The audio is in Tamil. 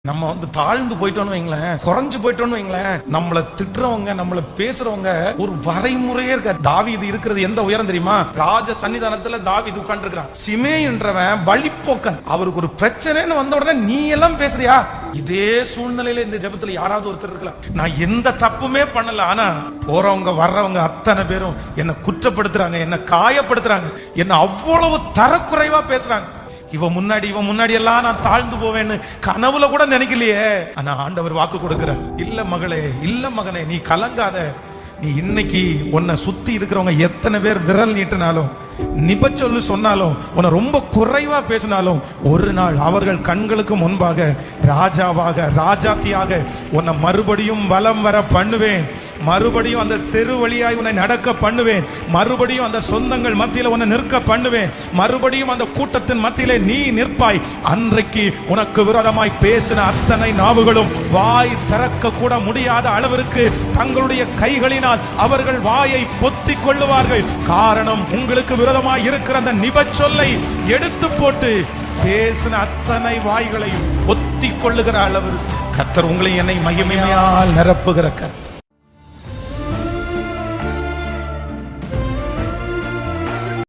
நம்ம தாழ்ந்து போயிட்டோம்னு வைங்களேன், குறைஞ்சு போயிட்டோம்னு வைங்களேன், நம்மள திட்டுறவங்க, நம்மள பேசுறவங்க ஒரு வரைமுறையே இருக்க. தாவீது இருக்கிறது எந்த உயரம் தெரியுமா? ராஜ சன்னிதானத்துல தாவீது உட்கார்ந்து இருக்கிறான். சிமேயின்றவன் வழிப்போக்கன். அவருக்கு ஒரு பிரச்சனைன்னு வந்த உடனே நீ எல்லாம் பேசுறியா? இதே சூழ்நிலையில இந்த ஜெபத்துல யாராவது ஒருத்தர் இருக்கலாம். நான் எந்த தப்புமே பண்ணல, ஆனா போறவங்க வர்றவங்க அத்தனை பேரும் என்ன குற்றப்படுத்துறாங்க, என்ன காயப்படுத்துறாங்க, என்ன அவ்வளவு தரக்குறைவா பேசுறாங்க. இவன் முன்னாடி எல்லாம் நான் தாழ்ந்து போவேன்னு கனவுல கூட நினைக்கலையே. ஆனா ஆண்டவர் வாக்கு கொடுக்கிறார், இல்ல மகளே, இல்ல மகனே, நீ கலங்காத. நீ இன்னைக்கு உன்னை சுத்தி இருக்கிறவங்க எத்தனை பேர் விரல் நீட்டினாலும், நிபச்சொல்லு சொன்னாலும், உன்னை ரொம்ப குறைவா பேசினாலும், ஒரு நாள் அவர்கள் கண்களுக்கு முன்பாக ராஜாவாக, ராஜாத்தியாக உன்னை மறுபடியும் வலம் வர பண்ணுவேன். மறுபடியும் அந்த தெரு வழியாய் உன்னை நடக்க பண்ணுவேன். மறுபடியும் அந்த சொந்தங்கள் மத்தியில உன்னை நிற்க பண்ணுவேன். மறுபடியும் அந்த கூட்டத்தின் மத்தியிலே நீ நிற்பாய். அன்றைக்கு உனக்கு விரோதமாய் பேசின அத்தனை நாவுகளும் வாய் திறக்க கூட முடியாத அளவிற்கு தங்களுடைய கைகளினால் அவர்கள் வாயை பொத்திக் கொள்ளுவார்கள். காரணம், உங்களுக்கு விரோதமாய் இருக்கிற அந்த நிபச்சொல்லை எடுத்து போட்டு பேசின அத்தனை வாய்களையும் பொத்திக் கொள்ளுகிற அளவு கர்த்தர் உங்களை என்னை மகிமையால் நிரப்புகிற கர்த்தர்.